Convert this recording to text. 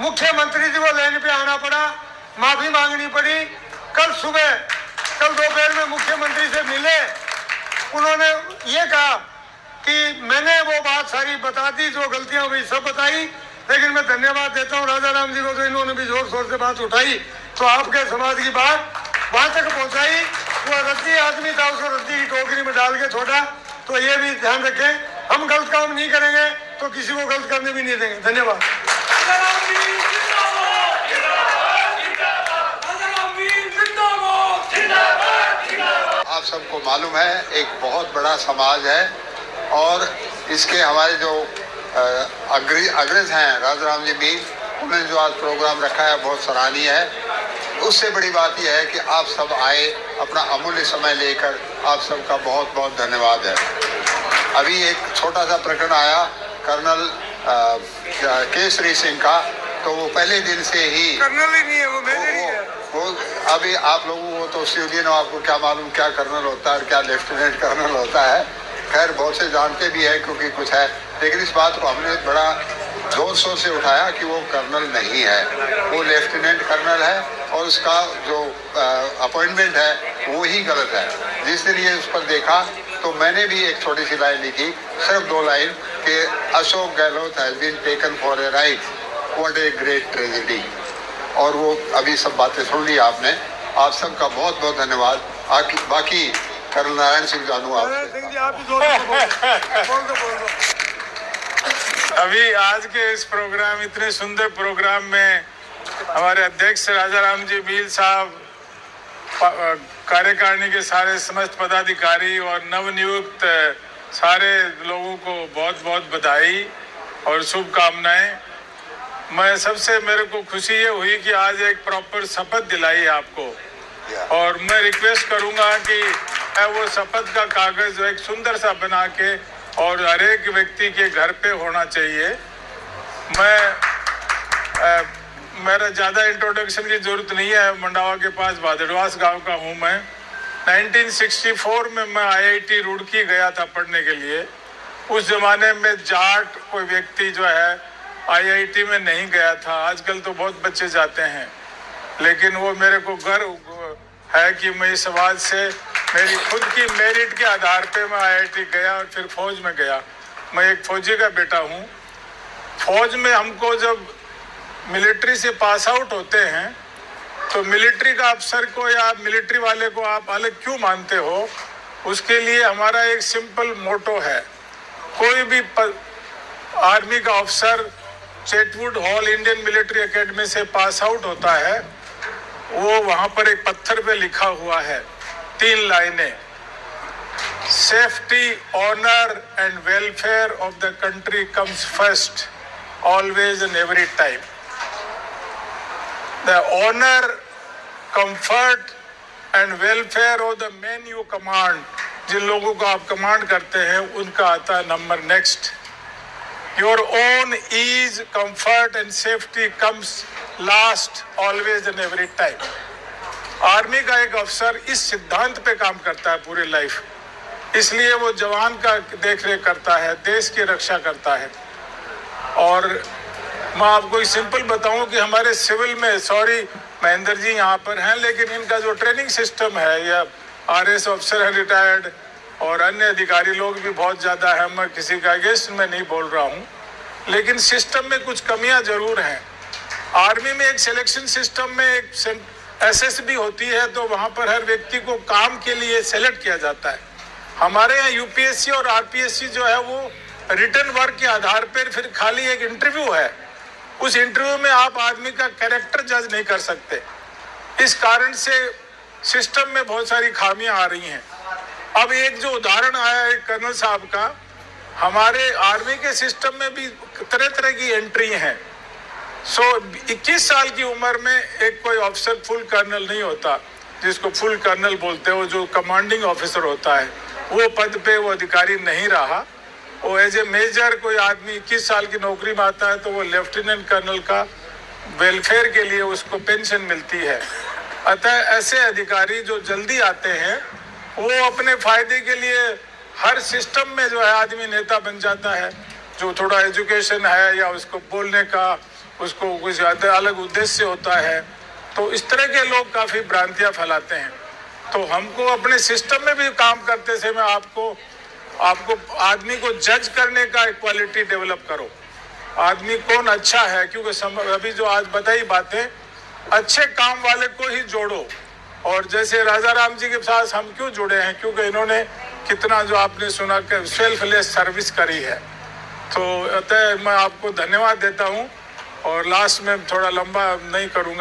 मुख्यमंत्री जी को लाइन पे आना पड़ा, माफी मांगनी पड़ी। कल दोपहर में मुख्यमंत्री से मिले, उन्होंने ये कहा कि मैंने वो बात सारी बता दी, जो गलतियां हुई सब बताई, लेकिन मैं धन्यवाद देता हूँ राजा राम जी को, तो इन्होंने भी जोर शोर से बात उठाई, तो आपके समाज की बात वहां तक पहुंचाई। वो रद्दी आदमी था, उसको रद्दी की टोकरी में डाल के छोड़ा। तो ये भी ध्यान रखें, हम गलत काम नहीं करेंगे तो किसी को गलत करने भी नहीं देंगे। धन्यवाद। आप सबको मालूम है एक बहुत बड़ा समाज है, और इसके हमारे जो अग्रज हैं राजा राम जी मील, उन्होंने जो आज प्रोग्राम रखा है बहुत सराहनीय है। उससे बड़ी बात यह है कि आप सब आए, अपना अमूल्य समय लेकर, आप सबका बहुत बहुत धन्यवाद है। अभी एक छोटा सा प्रकरण आया कर्नल केसरी सिंह का, तो वो पहले दिन से ही कर्नल ही नहीं है, वो मेजर ही है। वो अभी आप लोगों को तो सिविलियन हो, आपको क्या मालूम क्या कर्नल होता है और क्या लेफ्टिनेंट कर्नल होता है। खैर बहुत से जानते भी है क्योंकि कुछ है, लेकिन इस बात को हमने बड़ा जोर शोर से उठाया कि वो कर्नल नहीं है, वो लेफ्टिनेंट कर्नल है, और उसका जो अपॉइंटमेंट है वो ही गलत है। जिस दिन ये उस पर देखा तो मैंने भी एक छोटी सी लाइन लिखी, सिर्फ 2 लाइन, कि Ashok Gehlot has been taken for a ride, what a great tragedy. और वो अभी सब बातें सुन ली आपने। आप सबका बहुत बहुत धन्यवाद। बाकी कर्नल नारायण सिंह जानू आप अभी आज के इस प्रोग्राम, इतने सुंदर प्रोग्राम में हमारे अध्यक्ष राजा राम जी मील साहब, कार्यकारिणी के सारे समस्त पदाधिकारी और नवनियुक्त सारे लोगों को बहुत बहुत बधाई और शुभकामनाएं। मैं सबसे, मेरे को खुशी ये हुई कि आज एक प्रॉपर शपथ दिलाई आपको, और मैं रिक्वेस्ट करूंगा कि वो शपथ का कागज जो एक सुंदर सा बना के और हर एक व्यक्ति के घर पे होना चाहिए। मेरा ज़्यादा इंट्रोडक्शन की जरूरत नहीं है। मंडावा के पास भादड़वास गांव का हूँ मैं। 1964 में मैं IIT रुड़की गया था पढ़ने के लिए। उस जमाने में जाट कोई व्यक्ति जो है IIT में नहीं गया था। आजकल तो बहुत बच्चे जाते हैं, लेकिन वो मेरे को गर्व है कि मैं इस समाज से, मेरी खुद की मेरिट के आधार पे मैं IIT गया और फिर फौज में गया। मैं एक फौजी का बेटा हूँ। फौज में हमको जब मिलिट्री से पास आउट होते हैं तो मिलिट्री का अफसर को या मिलिट्री वाले को आप अलग क्यों मानते हो, उसके लिए हमारा एक सिंपल मोटो है। कोई भी आर्मी का अफसर चेटवुड हॉल इंडियन मिलिट्री एकेडमी से पास आउट होता है, वो वहाँ पर एक पत्थर पे लिखा हुआ है 3 लाइनें, safety, honour and welfare of the country comes first, always and every time. The honour, comfort and welfare of the man you command, जिन लोगों को आप कमांड करते हैं उनका आता है number next. Your own ease, comfort and safety comes last, always and every time. Army का एक अफसर इस सिद्धांत पे काम करता है पूरी लाइफ, इसलिए वो जवान का देख रेख करता है, देश की रक्षा करता है। और मैं आपको एक सिंपल बताऊं कि हमारे सिविल में, सॉरी महेंद्र जी यहाँ पर हैं, लेकिन इनका जो ट्रेनिंग सिस्टम है, या RS अफसर है रिटायर्ड और अन्य अधिकारी लोग भी बहुत ज़्यादा है, मैं किसी का अगेंस्ट में नहीं बोल रहा हूँ, लेकिन सिस्टम में कुछ कमियाँ जरूर हैं। आर्मी में एक सिलेक्शन सिस्टम में एक SSB होती है, तो वहाँ पर हर व्यक्ति को काम के लिए सेलेक्ट किया जाता है। हमारे यहाँ UPSC और RPSC जो है वो रिटर्न वर्क के आधार पर फिर खाली एक इंटरव्यू है। उस इंटरव्यू में आप आदमी का कैरेक्टर जज नहीं कर सकते। इस कारण से सिस्टम में बहुत सारी खामियां आ रही हैं। अब एक जो उदाहरण आया है कर्नल साहब का, हमारे आर्मी के सिस्टम में भी तरह तरह की एंट्री हैं। 21 साल की उम्र में एक कोई ऑफिसर फुल कर्नल नहीं होता, जिसको फुल कर्नल बोलते हैं, वो जो कमांडिंग ऑफिसर होता है, वो पद पे वो अधिकारी नहीं रहा। वो एज ए मेजर कोई आदमी 21 साल की नौकरी में आता है तो वो लेफ्टिनेंट कर्नल का वेलफेयर के लिए उसको पेंशन मिलती है। अतः ऐसे अधिकारी जो जल्दी आते हैं वो अपने फायदे के लिए हर सिस्टम में जो है आदमी नेता बन जाता है। जो थोड़ा एजुकेशन है या उसको बोलने का उसको कुछ अलग उद्देश्य होता है। तो इस तरह के लोग काफ़ी भ्रांतियां फैलाते हैं। तो हमको अपने सिस्टम में भी काम करते समय आपको आदमी को जज करने का एक क्वालिटी डेवलप करो। आदमी कौन अच्छा है, क्योंकि अभी जो आज बताई बातें, अच्छे काम वाले को ही जोड़ो। और जैसे राजा राम जी के साथ हम क्यों जुड़े हैं, क्योंकि इन्होंने कितना जो आपने सुना कि सेल्फलेस सर्विस करी है। तो अतः मैं आपको धन्यवाद देता हूँ और लास्ट में थोड़ा लंबा नहीं करूँगा।